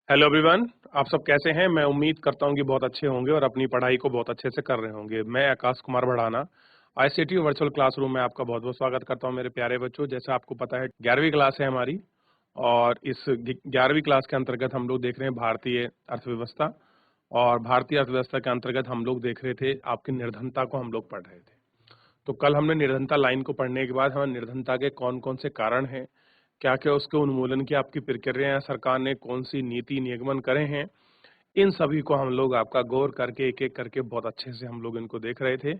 Hello everyone. आप सब कैसे हैं? मैं उम्मीद करता हूं कि बहुत अच्छे होंगे और अपनी पढ़ाई को बहुत अच्छे से कर रहे होंगे। मैं Akash Kumar Bhadana ICT virtual classroom में आपका बहुत बहुत स्वागत करता हूं मेरे प्यारे बच्चों। जैसा आपको पता है 11वीं क्लास है हमारी और इस 11वीं क्लास के अंतर्गत हम लोग देख रहे हैं भारतीय अर्थव्यवस्था। और भारतीय अर्थव्यवस्था के अंतर्गत हम लोग देख रहे थे आपकी निर्धनता को हम लोग पढ़ रहे थे। तो कल हमने निर्धनता लाइन को पढ़ने के बाद हमें निर्धनता के कौन कौन से कारण हैं, क्या क्या उसके उन्मूलन की आपकी प्रक्रिया सरकार ने कौन सी नीति नियमन करे हैं, इन सभी को हम लोग आपका गौर करके एक एक करके बहुत अच्छे से हम लोग इनको देख रहे थे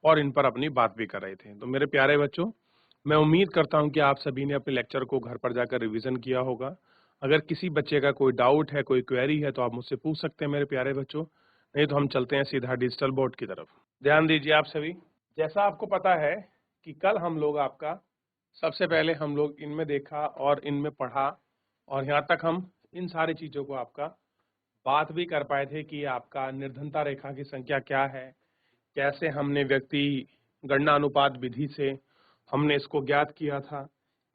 और इन पर अपनी बात भी कर रहे थे। तो मेरे प्यारे बच्चों, मैं उम्मीद करता हूं कि आप सभी ने अपने लेक्चर को घर पर जाकर रिवीजन किया होगा। अगर किसी बच्चे का कोई डाउट है, कोई क्वेरी है तो आप मुझसे पूछ सकते हैं मेरे प्यारे बच्चों। नहीं तो हम चलते हैं सीधा डिजिटल बोर्ड की तरफ। ध्यान दीजिए आप सभी। जैसा आपको पता है कि कल हम लोग आपका सबसे पहले हम लोग इनमें देखा और इनमें पढ़ा और यहाँ तक हम इन सारी चीज़ों को आपका बात भी कर पाए थे कि आपका निर्धनता रेखा की संख्या क्या है, कैसे हमने व्यक्ति गणना अनुपात विधि से हमने इसको ज्ञात किया था,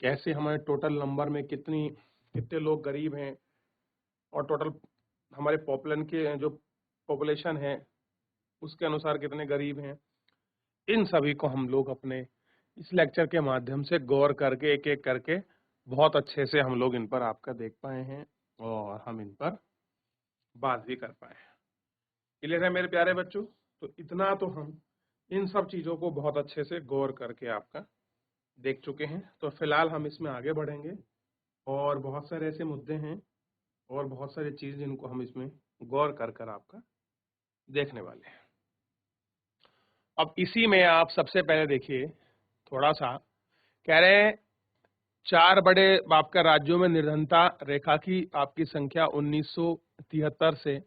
कैसे हमारे टोटल नंबर में कितने लोग गरीब हैं और टोटल हमारे पॉपुलन के जो पॉपुलेशन है उसके अनुसार कितने गरीब हैं। इन सभी को हम लोग अपने इस लेक्चर के माध्यम से गौर करके एक एक करके बहुत अच्छे से हम लोग इन पर आपका देख पाए हैं और हम इन पर बात भी कर पाए हैं। क्लियर है मेरे प्यारे बच्चों? तो इतना तो हम इन सब चीज़ों को बहुत अच्छे से गौर करके आपका देख चुके हैं। तो फिलहाल हम इसमें आगे बढ़ेंगे और बहुत सारे ऐसे मुद्दे हैं और बहुत सारी चीज़ जिनको हम इसमें गौर कर आपका देखने वाले हैं। अब इसी में आप सबसे पहले देखिए, थोड़ा सा कह रहे हैं 4 बड़े आपका राज्यों में निर्धनता रेखा की आपकी संख्या 1973 से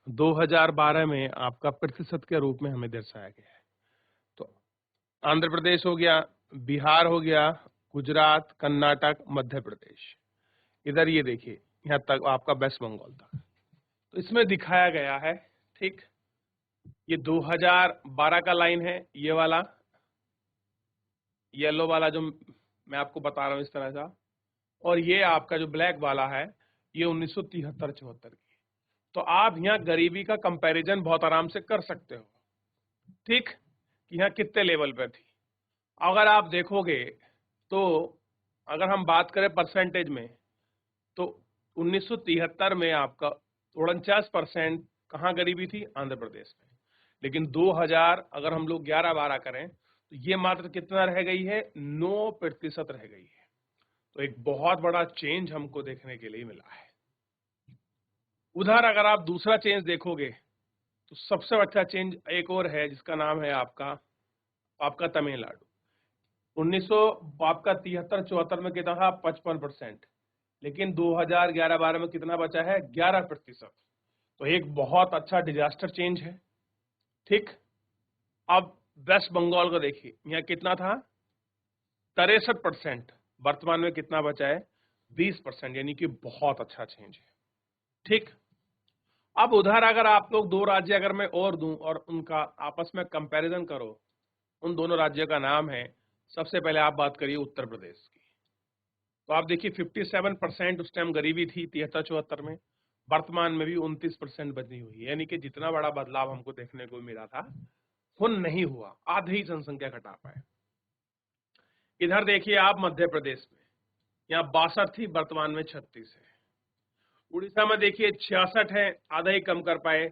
2012 में आपका प्रतिशत के रूप में हमें दर्शाया गया है। तो आंध्र प्रदेश हो गया, बिहार हो गया, गुजरात, कर्नाटक, मध्य प्रदेश। इधर ये देखिए यहाँ तक आपका वेस्ट बंगाल तक। तो इसमें दिखाया गया है, ठीक, ये 2012 का लाइन है, ये वाला येलो वाला जो मैं आपको बता रहा हूँ इस तरह का, और ये आपका जो ब्लैक वाला है ये 1973-74 की। तो आप यहाँ गरीबी का कंपैरिजन बहुत आराम से कर सकते हो, ठीक, कि यहाँ कितने लेवल पर थी। अगर आप देखोगे तो अगर हम बात करें परसेंटेज में तो 1973 में आपका 49% कहाँ गरीबी थी? आंध्र प्रदेश में। लेकिन 2000 अगर हम लोग 11-12 करें तो ये मात्र कितना रह गई है? 9% रह गई है। तो एक बहुत बड़ा चेंज हमको देखने के लिए मिला है। उधर अगर आप दूसरा चेंज देखोगे तो सबसे अच्छा चेंज एक और है जिसका नाम है आपका तमिलनाडु। 1900 आपका 73-74 में कितना था? 55%। लेकिन 2011-12 में कितना बचा है? 11%। तो एक बहुत अच्छा डिजास्टर चेंज है, ठीक। अब वेस्ट बंगाल को देखिए, यहाँ कितना था? 63%। वर्तमान में कितना बचा है? 20%, यानी कि बहुत अच्छा चेंज है, ठीक। अब उधर अगर आप लोग दो राज्य अगर मैं और दूं और उनका आपस में कंपैरिजन करो, उन दोनों राज्यों का नाम है, सबसे पहले आप बात करिए उत्तर प्रदेश की। तो आप देखिए 57% उस टाइम गरीबी थी 73-74 में, वर्तमान में भी 29% बनी हुई है, यानी कि जितना बड़ा बदलाव हमको देखने को मिला था वो नहीं हुआ, आधी ही जनसंख्या घटा पाए। इधर देखिए आप मध्य प्रदेश में, यहाँ 62 थी, वर्तमान में 36 है। उड़ीसा में देखिए 66 है, आधा ही कम कर पाए,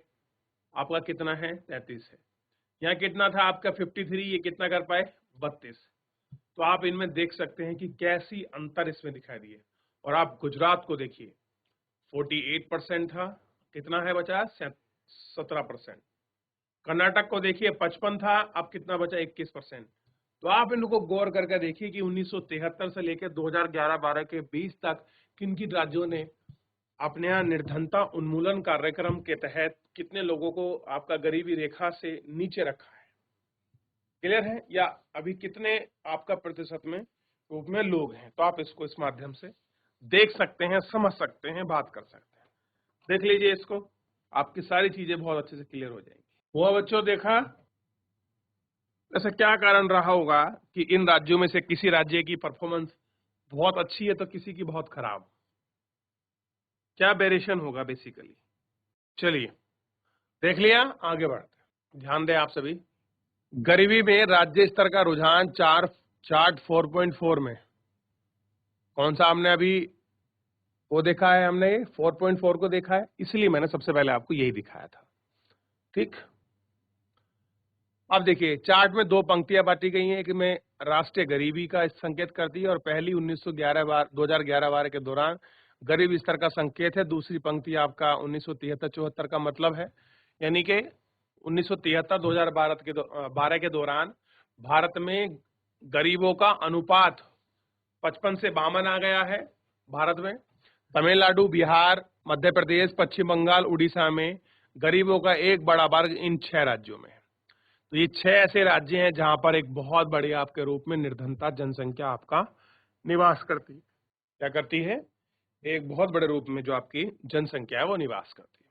आपका कितना है? 33 है। यहाँ कितना था आपका? 53, ये कितना कर पाए? 32। तो आप इनमें देख सकते हैं कि कैसी अंतर इसमें दिखाई दिए। और आप गुजरात को देखिए, 48% था, कितना है बचा? 17%। कर्नाटक को देखिए 55 था, अब कितना बचा? 21%। तो आप इनको गौर करके देखिए कि 1973 से लेकर 2011-12 के बीच तक किन किन राज्यों ने अपने यहाँ निर्धनता उन्मूलन कार्यक्रम के तहत कितने लोगों को आपका गरीबी रेखा से नीचे रखा है। क्लियर है? या अभी कितने आपका प्रतिशत में रूप में लोग हैं। तो आप इसको इस माध्यम से देख सकते हैं, समझ सकते हैं, बात कर सकते हैं। देख लीजिए इसको, आपकी सारी चीजें बहुत अच्छे से क्लियर हो जाएंगी। हुआ बच्चों? देखा ऐसा क्या कारण रहा होगा कि इन राज्यों में से किसी राज्य की परफॉर्मेंस बहुत अच्छी है तो किसी की बहुत खराब? क्या वेरिएशन होगा बेसिकली। चलिए देख लिया, आगे बढ़ते हैं। ध्यान दें आप सभी। गरीबी में राज्य स्तर का रुझान चार्ट 4.4 में कौन सा हमने अभी वो देखा है, हमने 4.4 को देखा है, इसलिए मैंने सबसे पहले आपको यही दिखाया था। ठीक, अब देखिए चार्ट में दो पंक्तियां बांटी गई हैं, एक में राष्ट्रीय गरीबी का संकेत करती है और पहली 2011-12 के दौरान गरीब स्तर का संकेत है। दूसरी पंक्ति आपका 1973-74 का मतलब है, यानी कि 1973-2012 के दौरान भारत में गरीबों का अनुपात 55 से 52 आ गया है। भारत में तमिलनाडु, बिहार, मध्य प्रदेश, पश्चिम बंगाल, उड़ीसा में गरीबों का एक बड़ा वर्ग इन 6 राज्यों में है। तो ये 6 ऐसे राज्य हैं जहां पर एक बहुत बड़ी आपके रूप में निर्धनता जनसंख्या आपका निवास करती है। क्या करती है? एक बहुत बड़े रूप में जो आपकी जनसंख्या है वो निवास करती है।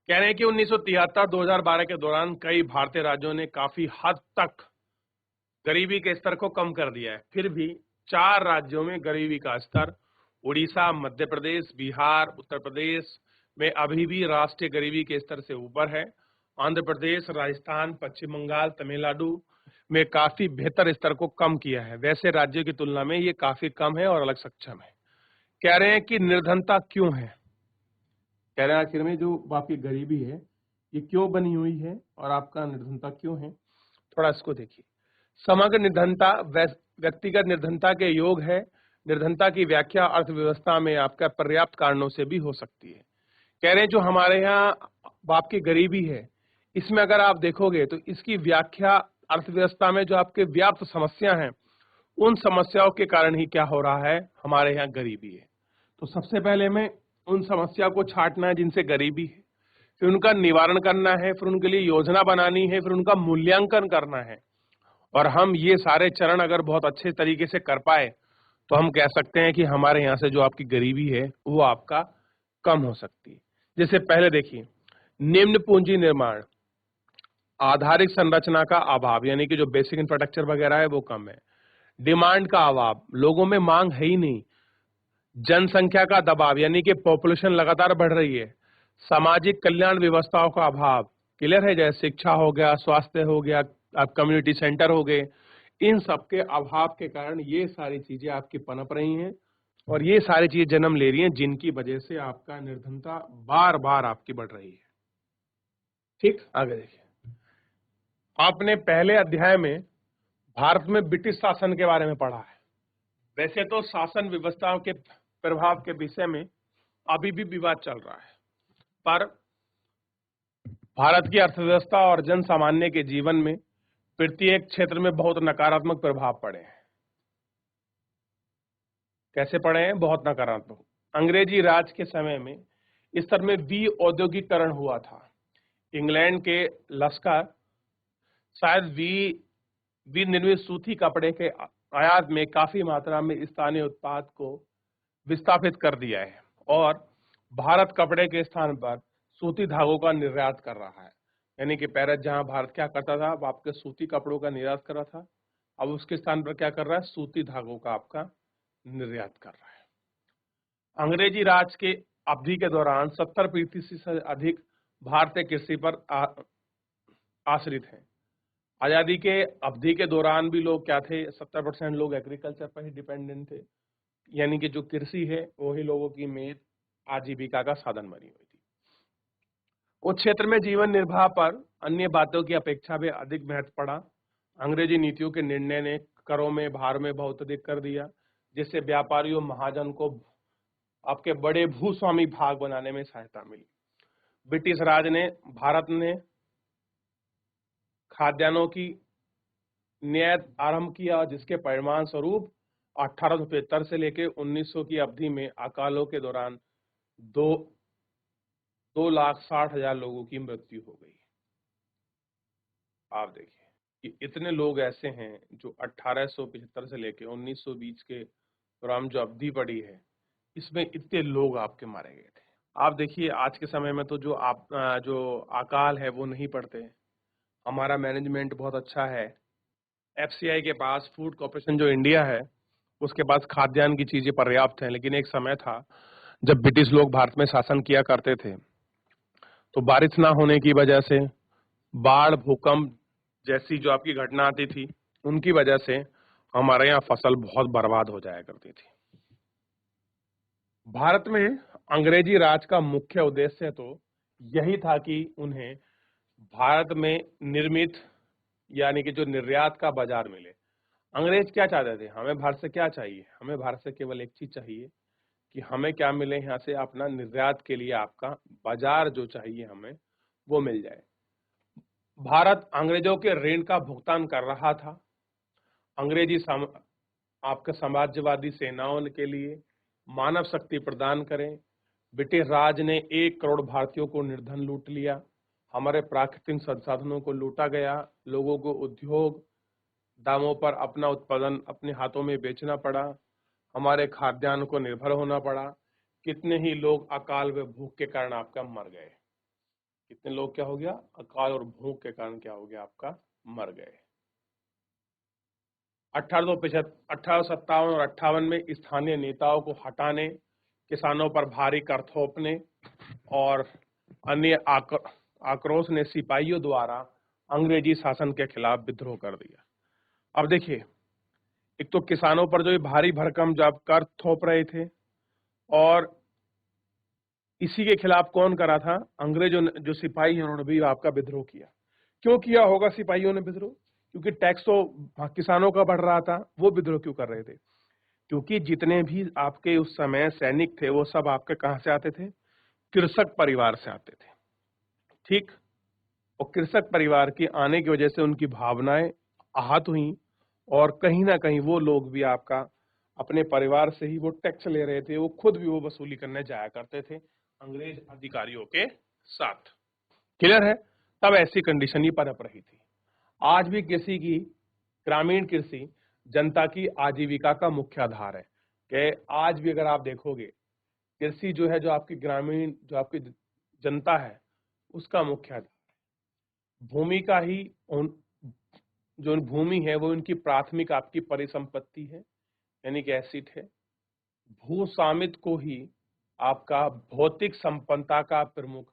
कह रहे हैं कि 1973-2012 के दौरान कई भारतीय राज्यों ने काफी हद तक गरीबी के स्तर को कम कर दिया है। फिर भी 4 राज्यों में गरीबी का स्तर उड़ीसा, मध्य प्रदेश, बिहार, उत्तर प्रदेश में अभी भी राष्ट्रीय गरीबी के स्तर से ऊपर है। आंध्र प्रदेश, राजस्थान, पश्चिम बंगाल, तमिलनाडु में काफी बेहतर स्तर को कम किया है। वैसे राज्यों की तुलना में ये काफी कम है और अलग सक्षम है। कह रहे हैं कि निर्धनता क्यों है, कह रहे हैं आखिर में जो आपकी गरीबी है ये क्यों बनी हुई है और आपका निर्धनता क्यों है, थोड़ा इसको देखिए। समग्र निर्धनता व्यक्तिगत निर्धनता के योग है। निर्धनता की व्याख्या अर्थव्यवस्था में आपका पर्याप्त कारणों से भी हो सकती है। कह रहे हैं जो हमारे यहाँ आपकी गरीबी है, इसमें अगर आप देखोगे तो इसकी व्याख्या अर्थव्यवस्था में जो आपके व्याप्त समस्या हैं, उन समस्याओं के कारण ही क्या हो रहा है, हमारे यहाँ गरीबी है। तो सबसे पहले में उन समस्या को छांटना है जिनसे गरीबी है, फिर उनका निवारण करना है, फिर उनके लिए योजना बनानी है, फिर उनका मूल्यांकन करना है। और हम ये सारे चरण अगर बहुत अच्छे तरीके से कर पाए तो हम कह सकते हैं कि हमारे यहाँ से जो आपकी गरीबी है वो आपका कम हो सकती है। जैसे पहले देखिए, निम्न पूंजी निर्माण, आधारिक संरचना का अभाव, यानी कि जो बेसिक इंफ्रास्ट्रक्चर वगैरह है वो कम है। डिमांड का अभाव, लोगों में मांग है ही नहीं। जनसंख्या का दबाव, यानी कि पॉपुलेशन लगातार बढ़ रही है। सामाजिक कल्याण व्यवस्थाओं का अभाव, क्लियर है, जैसे शिक्षा हो गया, स्वास्थ्य हो गया, आप कम्युनिटी सेंटर हो गए, इन सबके अभाव के कारण ये सारी चीजें आपकी पनप रही हैं और ये सारी चीजें जन्म ले रही हैं, जिनकी वजह से आपका निर्धनता बार बार आपकी बढ़ रही है। ठीक, आगे देखिए। आपने पहले अध्याय में भारत में ब्रिटिश शासन के बारे में पढ़ा है। वैसे तो शासन व्यवस्थाओं के प्रभाव के विषय में अभी भी विवाद चल रहा है, पर भारत की अर्थव्यवस्था और जन सामान्य के जीवन में प्रत्येक क्षेत्र में बहुत नकारात्मक प्रभाव पड़े हैं। कैसे पड़े हैं? बहुत नकारात्मक। अंग्रेजी राज के समय में इस तरह में औद्योगिकरण हुआ था। इंग्लैंड के लश्कर शायद निर्मित सूती कपड़े के आयात में काफी मात्रा में स्थानीय उत्पाद को विस्थापित कर दिया है और भारत कपड़े के स्थान पर सूती धागों का निर्यात कर रहा है। यानी कि पहले जहां भारत क्या करता था, आपके सूती कपड़ों का निर्यात कर रहा था, अब उसके स्थान पर क्या कर रहा है, सूती धागों का आपका निर्यात कर रहा है। अंग्रेजी राज के अवधि के दौरान 70% से अधिक भारतीय कृषि पर आश्रित हैं। आजादी के अवधि के दौरान भी लोग क्या थे, 70% लोग एग्रीकल्चर पर ही डिपेंडेंट थे, यानी कि जो कृषि है वही लोगों की मेन आजीविका का साधन बनी हुई थी। उस क्षेत्र में जीवन निर्वाह पर अन्य बातों की अपेक्षा में अधिक महत्व पड़ा। अंग्रेजी नीतियों के निर्णय ने करों में भार में बहुत अधिक कर दिया, जिससे व्यापारियों महाजन को आपके बड़े भूस्वामी भाग बनाने में सहायता मिली। ब्रिटिश राज ने भारत ने खाद्यान्नों की निर्यात आरंभ किया, जिसके परिणाम स्वरूप 1875 से लेकर 1900 की अवधि में अकालों के दौरान 2,60,000 लोगों की मृत्यु हो गई। आप देखिए कि इतने लोग ऐसे हैं जो 1875 से लेकर 1900 बीच के दौरान जो अवधि पड़ी है, इसमें इतने लोग आपके मारे गए थे। आप देखिए आज के समय में तो जो अकाल है वो नहीं पड़ते। हमारा मैनेजमेंट बहुत अच्छा है। एफसीआई के पास, फूड कॉर्पोरेशन जो इंडिया है, उसके पास खाद्यान्न की चीजें पर्याप्त हैं, लेकिन एक समय था जब ब्रिटिश लोग भारत में शासन किया करते थे तो बारिश ना होने की वजह से, बाढ़, भूकंप जैसी जो आपकी घटना आती थी, उनकी वजह से हमारे यहाँ फसल बहुत बर्बाद हो जाया करती थी। भारत में अंग्रेजी राज का मुख्य उद्देश्य तो यही था कि उन्हें भारत में निर्मित यानी कि जो निर्यात का बाजार मिले। अंग्रेज क्या चाहते थे? हमें भारत से क्या चाहिए? हमें भारत से केवल एक चीज चाहिए कि हमें क्या मिले, यहाँ से अपना निर्यात के लिए आपका बाजार जो चाहिए हमें वो मिल जाए। भारत अंग्रेजों के ऋण का भुगतान कर रहा था। अंग्रेजी आपके साम्राज्यवादी सेनाओं के लिए मानव शक्ति प्रदान करें। ब्रिटिश राज ने 1 करोड़ भारतीयों को निर्धन लूट लिया। हमारे प्राकृतिक संसाधनों को लूटा गया। लोगों को उद्योग दामों पर अपना उत्पादन अपने हाथों में बेचना पड़ा। हमारे खाद्यान्न को निर्भर होना पड़ा। कितने ही लोग अकाल व भूख के कारण आपका मर गए। कितने लोग क्या हो गया? अकाल और भूख के कारण क्या हो गया? आपका मर गए। 1857 और 58 में स्थानीय नेताओं को हटाने, किसानों पर भारी कर थोपने और अन्य आक्रोश ने सिपाहियों द्वारा अंग्रेजी शासन के खिलाफ विद्रोह कर दिया। अब देखिए, एक तो किसानों पर जो ये भारी भरकम जो आप कर थोप रहे थे, और इसी के खिलाफ कौन करा था? अंग्रेजों ने, जो सिपाही हैं उन्होंने भी आपका विद्रोह किया। क्यों किया होगा सिपाहियों ने विद्रोह? क्योंकि टैक्स तो किसानों का बढ़ रहा था। वो विद्रोह क्यों कर रहे थे? क्योंकि जितने भी आपके उस समय सैनिक थे वो सब आपके कहां से आते थे? कृषक परिवार से आते थे। ठीक। और कृषक परिवार के आने की वजह से उनकी भावनाएं आहत हुई और कहीं ना कहीं वो लोग भी आपका अपने परिवार से ही वो टैक्स ले रहे थे। वो खुद भी वो वसूली करने जाया करते थे अंग्रेज अधिकारियों के साथ। क्लियर है? तब ऐसी कंडीशन ही पनप रही थी। आज भी कृषि की, ग्रामीण कृषि जनता की आजीविका का मुख्य आधार है। कि आज भी अगर आप देखोगे, कृषि जो है, जो आपकी ग्रामीण जो आपकी जनता है, उसका मुख्य आधार भूमि का ही जो भूमि है वो उनकी प्राथमिक आपकी परिसंपत्ति है, यानी कि एसिड है। भू स्वामित्व को ही आपका भौतिक संपन्नता का प्रमुख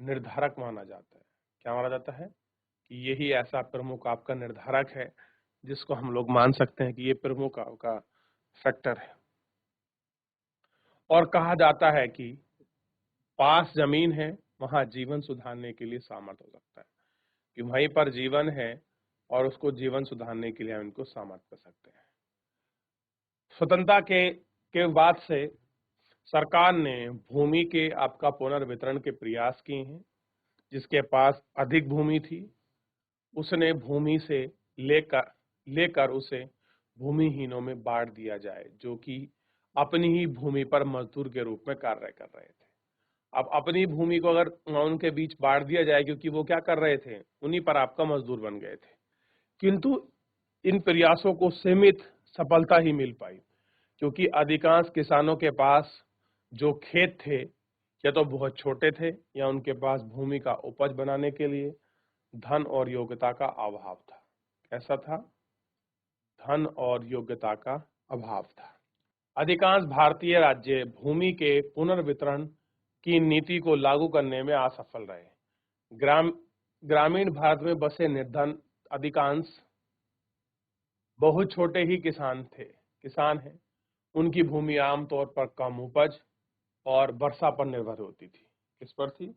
निर्धारक माना जाता है। क्या माना जाता है? कि यही ऐसा प्रमुख आपका निर्धारक है जिसको हम लोग मान सकते हैं कि ये प्रमुख आपका फैक्टर है। और कहा जाता है कि पास जमीन है वहां जीवन सुधारने के लिए सामर्थ्य हो सकता है, कि वहीं पर जीवन है और उसको जीवन सुधारने के लिए हम इनको सामर्थ्य कर सकते हैं। स्वतंत्रता के बाद से सरकार ने भूमि के आपका पुनर्वितरण के प्रयास किए हैं। जिसके पास अधिक भूमि थी उसने भूमि से लेकर लेकर उसे भूमिहीनों में बांट दिया जाए, जो कि अपनी ही भूमि पर मजदूर के रूप में कार्य कर रहे थे। अब अपनी भूमि को अगर उनके बीच बांट दिया जाए, क्योंकि वो क्या कर रहे थे? उन्हीं पर आपका मजदूर बन गए थे। किंतु इन प्रयासों को सीमित सफलता ही मिल पाई, क्योंकि अधिकांश किसानों के पास जो खेत थे या तो बहुत छोटे थे या उनके पास भूमि का उपज बनाने के लिए धन और योग्यता का अभाव था। कैसा था? धन और योग्यता का अभाव था। अधिकांश भारतीय राज्य भूमि के पुनर्वितरण की नीति को लागू करने में असफल रहे। ग्रामीण भारत में बसे निर्धन अधिकांश बहुत छोटे ही किसान हैं। उनकी भूमि आमतौर पर कम उपज और वर्षा पर निर्भर होती थी। किस पर थी?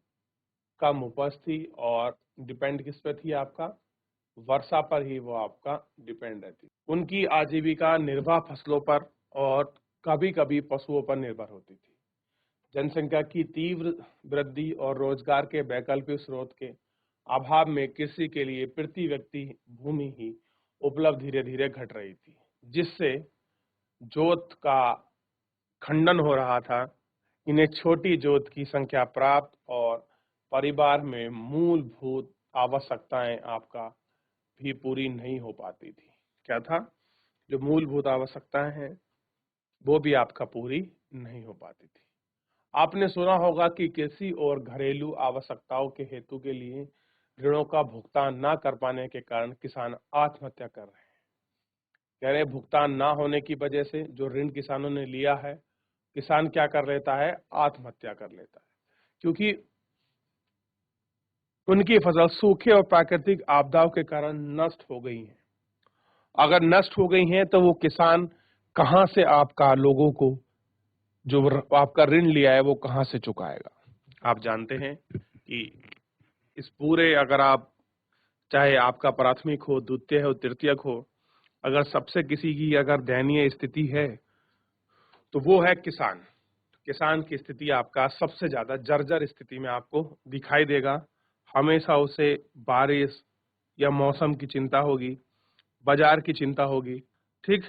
कम उपज थी और डिपेंड किस पे थी? आपका वर्षा पर ही वो आपका डिपेंड रहती। उनकी आजीविका निर्वाह फसलों पर और कभी कभी पशुओं पर निर्भर होती थी। जनसंख्या की तीव्र वृद्धि और रोजगार के वैकल्पिक स्रोत के अभाव में कृषि के लिए प्रति व्यक्ति भूमि ही उपलब्ध धीरे धीरे घट रही थी, जिससे जोत का खंडन हो रहा था। इन्हें छोटी जोत की संख्या प्राप्त और परिवार में मूलभूत आवश्यकताएं आपका भी पूरी नहीं हो पाती थी। क्या था? जो मूलभूत आवश्यकताएं हैं वो भी आपका पूरी नहीं हो पाती थी। आपने सुना होगा कि कृषि और घरेलू आवश्यकताओं के हेतु के लिए ऋणों का भुगतान न कर पाने के कारण किसान आत्महत्या कर रहे हैं। कह रहे भुगतान ना होने की वजह से जो ऋण किसानों ने लिया है, किसान क्या कर लेता है? आत्महत्या कर लेता है, क्योंकि उनकी फसल सूखे और प्राकृतिक आपदाओं के कारण नष्ट हो गई है। अगर नष्ट हो गई हैं तो वो किसान कहाँ से आपका लोगों को जो आपका ऋण लिया है वो कहाँ से चुकाएगा? आप जानते हैं कि इस पूरे अगर आप चाहे आपका प्राथमिक हो, द्वितीय हो, तृतीयक हो, अगर सबसे किसी की अगर दयनीय स्थिति है तो वो है किसान। किसान की स्थिति आपका सबसे ज्यादा जर्जर स्थिति में आपको दिखाई देगा। हमेशा उसे बारिश या मौसम की चिंता होगी, बाजार की चिंता होगी, ठीक,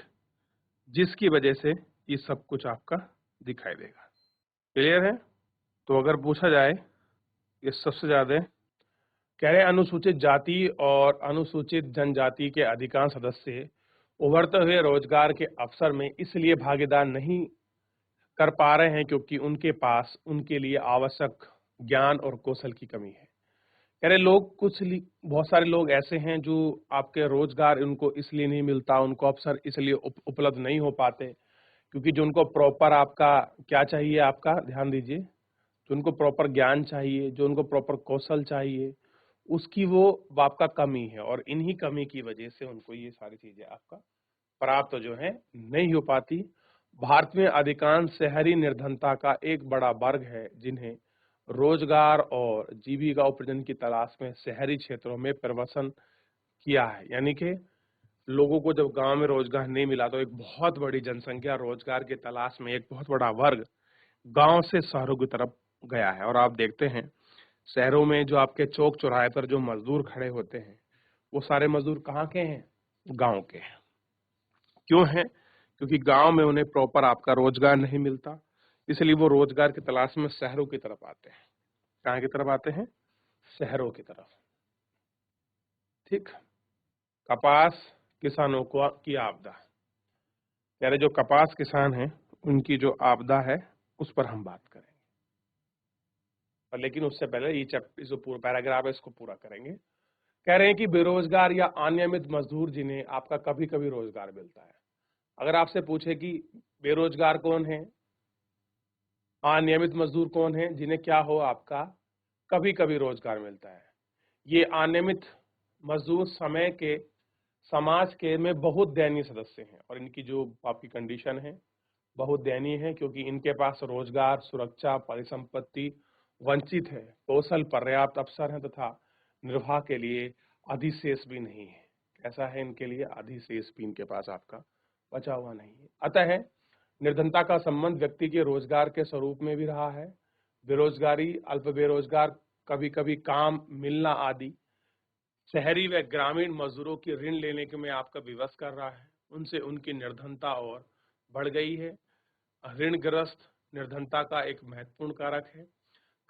जिसकी वजह से ये सब कुछ आपका दिखाई देगा। क्लियर है? तो अगर पूछा जाए ये सबसे ज्यादा कह रहे अनुसूचित जाति और अनुसूचित जनजाति के अधिकांश सदस्य उभरते हुए रोजगार के अवसर में इसलिए भागीदार नहीं कर पा रहे हैं क्योंकि उनके पास उनके लिए आवश्यक ज्ञान और कौशल की कमी है। कह रहे लोग बहुत सारे लोग ऐसे हैं जो आपके रोजगार उनको इसलिए नहीं मिलता, उनको अवसर इसलिए उपलब्ध नहीं हो पाते क्योंकि जो उनको प्रॉपर आपका क्या चाहिए, आपका ध्यान दीजिए, जो उनको प्रॉपर ज्ञान चाहिए, जो उनको प्रॉपर कौशल चाहिए, उसकी वो आपका कमी है और इन्हीं कमी की वजह से उनको ये सारी चीजें आपका प्राप्त जो है नहीं हो पाती। भारत में अधिकांश शहरी निर्धनता का एक बड़ा वर्ग है जिन्हें रोजगार और जीविका उपार्जन की तलाश में शहरी क्षेत्रों में प्रवासन किया है। यानी कि लोगों को जब गांव में रोजगार नहीं मिला तो एक बहुत बड़ी जनसंख्या रोजगार की तलाश में एक बहुत बड़ा वर्ग गांव से शहरों की तरफ गया है। और आप देखते हैं शहरों में जो आपके चौक चौराहे पर जो मजदूर खड़े होते हैं वो सारे मजदूर कहाँ के हैं? गांव के हैं। क्यों है? क्योंकि गांव में उन्हें प्रॉपर आपका रोजगार नहीं मिलता, इसलिए वो रोजगार की तलाश में शहरों की तरफ आते हैं। कहाँ की तरफ आते हैं? शहरों की तरफ। ठीक। कपास किसानों को की आपदा, यानी जो कपास किसान हैं उनकी जो आपदा है उस पर हम बात करेंगे। पर लेकिन उससे पहले ये चैप्टर जो पूरा पैराग्राफ है इसको पूरा करेंगे। कह रहे हैं कि बेरोजगार या अनियमित मजदूर जिन्हें आपका कभी कभी रोजगार मिलता है। अगर आपसे पूछे कि बेरोजगार कौन है, अनियमित मजदूर कौन है, जिन्हें क्या हो आपका कभी कभी रोजगार मिलता है, ये अनियमित मजदूर समय के समाज के में बहुत दयनीय सदस्य हैं और इनकी जो आपकी कंडीशन है बहुत दयनीय है क्योंकि इनके पास रोजगार, सुरक्षा, परिसंपत्ति वंचित है, कौशल पर्याप्त अवसर है तथा निर्वाह के लिए अधिशेष भी नहीं है। कैसा है इनके लिए? अधिशेष भी इनके पास आपका बचा हुआ नहीं है। अतः निर्धनता का संबंध व्यक्ति के रोजगार के स्वरूप में भी रहा है। बेरोजगारी, अल्प बेरोजगार, कभी कभी काम मिलना आदि शहरी व ग्रामीण मजदूरों की ऋण लेने के में आपका विवश कर रहा है। उनसे उनकी निर्धनता और बढ़ गई है। ऋणग्रस्त निर्धनता का एक महत्वपूर्ण कारक है।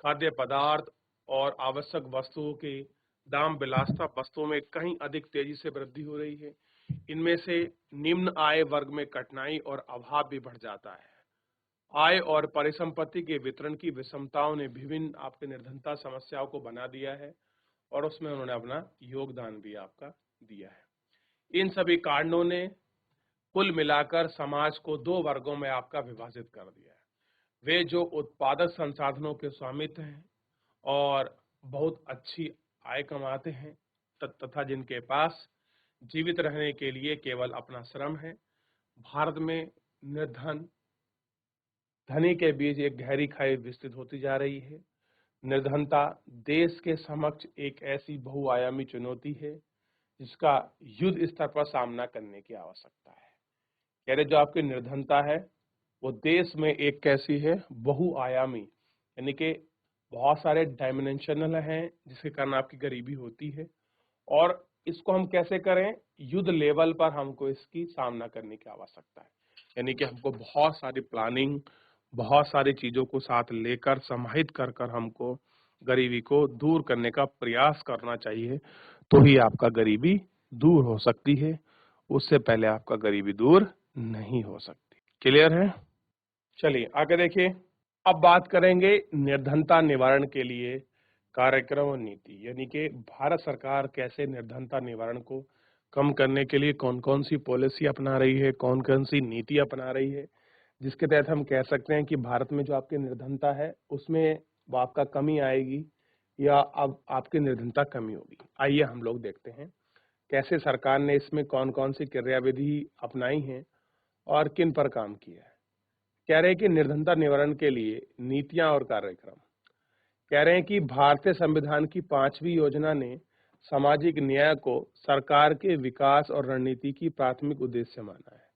खाद्य पदार्थ और आवश्यक वस्तुओं के दाम विलासिता वस्तुओं में कहीं अधिक तेजी से वृद्धि हो रही है। इनमें से निम्न आय वर्ग में कठिनाई और अभाव भी बढ़ जाता है। आय और परिसंपत्ति के वितरण की विषमताओं ने विभिन्न आपके निर्धनता समस्याओं को बना दिया है और उसमें उन्होंने अपना योगदान भी आपका दिया है। इन सभी कारणों ने कुल मिलाकर समाज को दो वर्गों में आपका विभाजित कर दिया है। वे जो उत्पादक संसाधनों के स्वामित्व हैं और बहुत अच्छी आय कमाते हैं तथा जिनके पास जीवित रहने के लिए केवल अपना श्रम है। भारत में निर्धन धनी के बीच एक गहरी खाई विस्तृत होती जा रही है। निर्धनता देश के समक्ष एक ऐसी बहुआयामी चुनौती है जिसका युद्ध स्तर पर सामना करने की आवश्यकता है। कह रहे जो आपकी निर्धनता है वो देश में एक कैसी है? बहुआयामी, यानी कि बहुत सारे डायमेंशनल हैं जिसके कारण आपकी गरीबी होती है और इसको हम कैसे करें? युद्ध लेवल पर हमको इसकी सामना करने की आवश्यकता है। यानी कि हमको बहुत सारी प्लानिंग, बहुत सारी चीजों को साथ लेकर समाहित कर कर हमको गरीबी को दूर करने का प्रयास करना चाहिए, तो ही आपका गरीबी दूर हो सकती है। उससे पहले आपका गरीबी दूर नहीं हो सकती। क्लियर है? चलिए आगे देखिए। अब बात करेंगे निर्धनता निवारण के लिए कार्यक्रम और नीति, यानी कि भारत सरकार कैसे निर्धनता निवारण को कम करने के लिए कौन कौन सी पॉलिसी अपना रही है, कौन कौन सी नीति अपना रही है। जिसके तहत हम कह सकते हैं कि भारत में जो आपकी निर्धनता है उसमें वो आपका कमी आएगी या अब आपकी निर्धनता कमी होगी। आइए हम लोग देखते हैं कैसे सरकार ने इसमें कौन कौन सी क्रियाविधि अपनाई हैं और किन पर काम किया है। कह रहे हैं कि निर्धनता निवारण के लिए नीतियां और कार्यक्रम। कह रहे हैं कि भारतीय संविधान की 5वीं योजना ने सामाजिक न्याय को सरकार के विकास और रणनीति की प्राथमिक उद्देश्य माना है।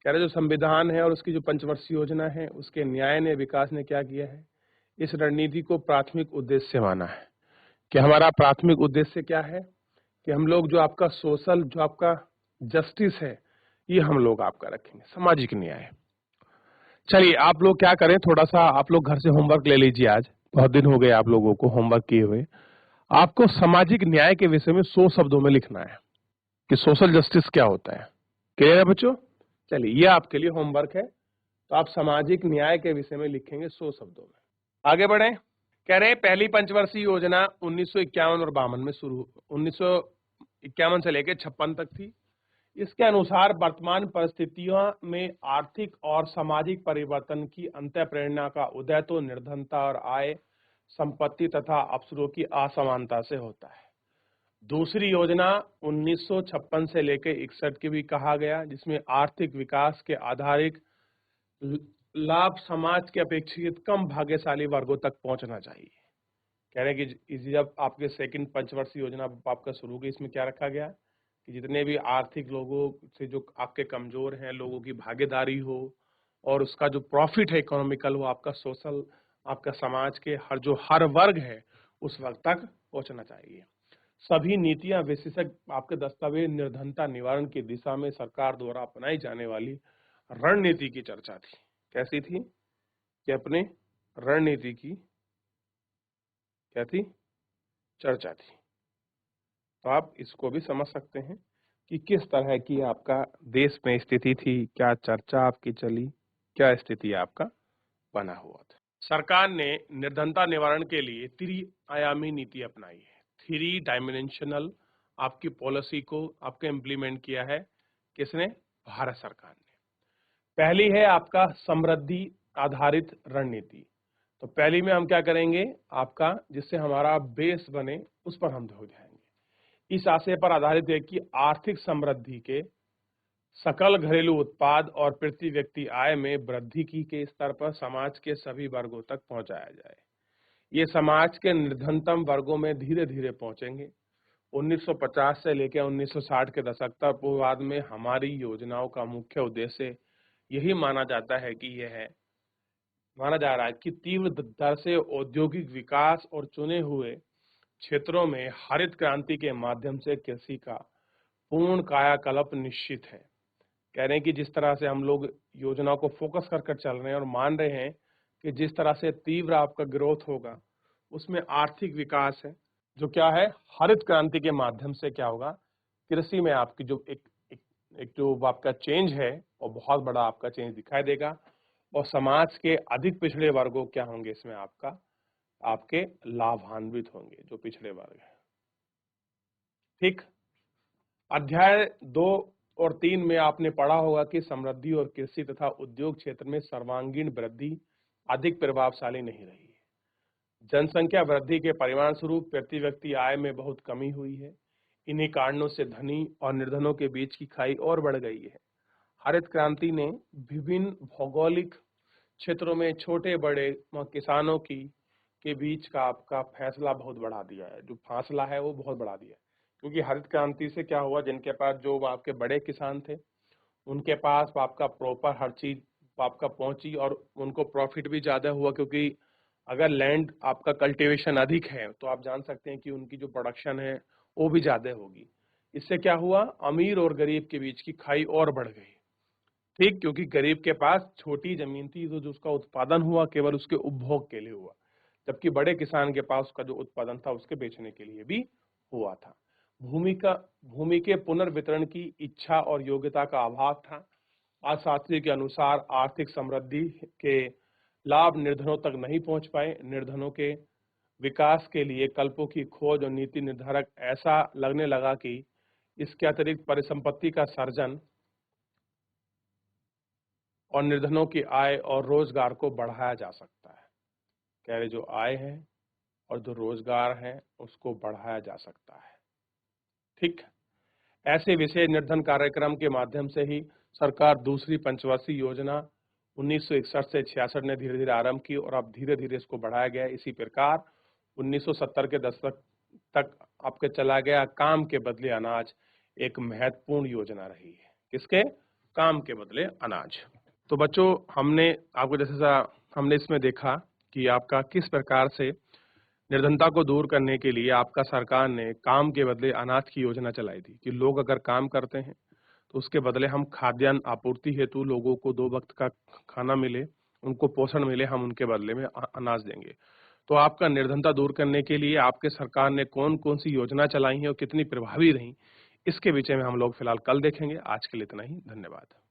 कह रहे जो संविधान है और उसकी जो पंचवर्षीय योजना है उसके न्याय ने विकास ने क्या किया है, इस रणनीति को प्राथमिक उद्देश्य माना है। कि हमारा प्राथमिक उद्देश्य क्या है कि हम लोग जो आपका सोशल जो आपका जस्टिस है ये हम लोग आपका रखेंगे, सामाजिक न्याय। चलिए आप लोग क्या करें, थोड़ा सा आप लोग घर से होमवर्क ले लीजिए। आज बहुत दिन हो गए आप लोगों को होमवर्क किए हुए। आपको सामाजिक न्याय के विषय में 100 शब्दों में लिखना है कि सोशल जस्टिस क्या होता है। क्लियर है बच्चों? चलिए ये आपके लिए होमवर्क है। तो आप सामाजिक न्याय के विषय में लिखेंगे 100 शब्दों में। आगे बढ़े। कह रहे हैं पहली पंचवर्षीय योजना 1951 और 52 में शुरू 1951 से लेकर 56 तक थी। इसके अनुसार वर्तमान परिस्थितियों में आर्थिक और सामाजिक परिवर्तन की अंतःप्रेरणा का उदय तो निर्धनता और आय, संपत्ति तथा अवसरों की असमानता से होता है। दूसरी योजना 1956 से लेकर 61 की भी कहा गया, जिसमें आर्थिक विकास के आधारित लाभ समाज के अपेक्षित कम भाग्यशाली वर्गों तक पहुंचना चाहिए। कह रहे हैं कि जब आपके सेकंड पंचवर्षीय योजना आपका शुरू हुई, इसमें क्या रखा गया कि जितने भी आर्थिक लोगों से जो आपके कमजोर हैं लोगों की भागीदारी हो और उसका जो प्रॉफिट है इकोनॉमिकल वो आपका सोशल आपका समाज के हर वर्ग है उस वर्ग तक पहुंचना चाहिए। सभी नीतियां विशेषज्ञ आपके दस्तावेज निर्धनता निवारण की दिशा में सरकार द्वारा अपनाई जाने वाली रणनीति की चर्चा थी। कैसी थी कि अपने रणनीति की क्या थी, चर्चा थी। तो आप इसको भी समझ सकते हैं कि किस तरह की आपका देश में स्थिति थी, क्या चर्चा आपकी चली, क्या स्थिति आपका बना हुआ था। सरकार ने निर्धनता निवारण के लिए त्रिआयामी नीति अपनाई है। 3 डायमेंशनल आपकी पॉलिसी को आपके इम्प्लीमेंट किया है। किसने? भारत सरकार ने। पहली है आपका समृद्धि आधारित रणनीति। तो पहली में हम क्या करेंगे, आपका जिससे हमारा बेस बने उस पर हम ध्यान देंगे। इस आशय पर आधारित है कि आर्थिक समृद्धि के सकल घरेलू उत्पाद और प्रति व्यक्ति आय में वृद्धि की के स्तर पर समाज के सभी वर्गों तक पहुंचाया जाए। ये समाज के निर्धनतम वर्गों में धीरे धीरे पहुंचेंगे। 1950 से लेकर 1960 के दशक तक पूर्वार्ध में हमारी योजनाओं का मुख्य उद्देश्य यही माना जाता है कि माना जा रहा है कि तीव्र दर से औद्योगिक विकास और चुने हुए क्षेत्रों में हरित क्रांति के माध्यम से कृषि का पूर्ण कायाकल्प निश्चित है। कह रहे हैं कि जिस तरह से हम लोग योजनाओं को फोकस कर चल रहे हैं और मान रहे हैं कि जिस तरह से तीव्र आपका ग्रोथ होगा उसमें आर्थिक विकास है जो क्या है हरित क्रांति के माध्यम से क्या होगा, कृषि में आपकी जो एक जो आपका चेंज है और बहुत बड़ा आपका चेंज दिखाई देगा और समाज के अधिक पिछड़े वर्गों क्या होंगे इसमें आपके लाभान्वित होंगे जो पिछड़े वर्ग है। ठीक। अध्याय 2 और 3 में आपने पढ़ा होगा कि समृद्धि और कृषि तथा उद्योग क्षेत्र में सर्वांगीण वृद्धि अधिक प्रभावशाली नहीं रही है। जनसंख्या वृद्धि के परिणाम स्वरूप प्रति व्यक्ति आय में बहुत कमी हुई है। इन्हीं कारणों से धनी और निर्धनों के बीच की खाई और बढ़ गई है। हरित क्रांति ने विभिन्न भौगोलिक क्षेत्रों में छोटे बड़े किसानों के बीच का आपका फैसला बहुत बढ़ा दिया है, जो फासला है वो बहुत बढ़ा दिया है। क्योंकि हरित क्रांति से क्या हुआ, जिनके पास जो आपके बड़े किसान थे उनके पास आपका प्रॉपर हर चीज आपका पहुंची और उनको प्रॉफिट भी ज्यादा हुआ, क्योंकि अगर लैंड आपका कल्टीवेशन अधिक है तो आप जान सकते हैं कि उनकी जो प्रोडक्शन है वो भी ज्यादा होगी। इससे क्या हुआ, अमीर और गरीब के बीच की खाई और बढ़ गई। ठीक, क्योंकि गरीब के पास छोटी जमीन थी तो जो उसका उत्पादन हुआ केवल उसके उपभोग के लिए हुआ, जबकि बड़े किसान के पास उसका जो उत्पादन था उसके बेचने के लिए भी हुआ था। भूमि के पुनर्वितरण की इच्छा और योग्यता का अभाव था। अर्थशास्त्री के अनुसार आर्थिक समृद्धि के लाभ निर्धनों तक नहीं पहुंच पाए। निर्धनों के विकास के लिए कल्पों की खोज और नीति निर्धारक ऐसा लगने लगा कि इसके अतिरिक्त परिसंपत्ति का सर्जन और निर्धनों की आय और रोजगार को बढ़ाया जा सकता है। कह रहे जो आय है और जो रोजगार है उसको बढ़ाया जा सकता है। ठीक, ऐसे विशेष निर्धन कार्यक्रम के माध्यम से ही सरकार दूसरी पंचवर्षीय योजना 1961 से 66 ने धीरे धीरे आरंभ की और अब धीरे धीरे इसको बढ़ाया गया। इसी प्रकार 1970 के दशक तक आपके चला गया काम के बदले अनाज एक महत्वपूर्ण योजना रही है। किसके? काम के बदले अनाज। तो बच्चों, हमने आपको जैसा हमने इसमें देखा कि आपका किस प्रकार से निर्धनता को दूर करने के लिए आपका सरकार ने काम के बदले अनाज की योजना चलाई थी कि लोग अगर काम करते हैं तो उसके बदले हम खाद्यान्न आपूर्ति हेतु लोगों को 2 वक्त का खाना मिले, उनको पोषण मिले, हम उनके बदले में अनाज देंगे। तो आपका निर्धनता दूर करने के लिए आपके सरकार ने कौन-कौन सी योजना चलाई हैं और कितनी प्रभावी रहीं, इसके विषय में हम लोग फिलहाल कल देखेंगे। आज के लिए इतना ही। धन्यवाद।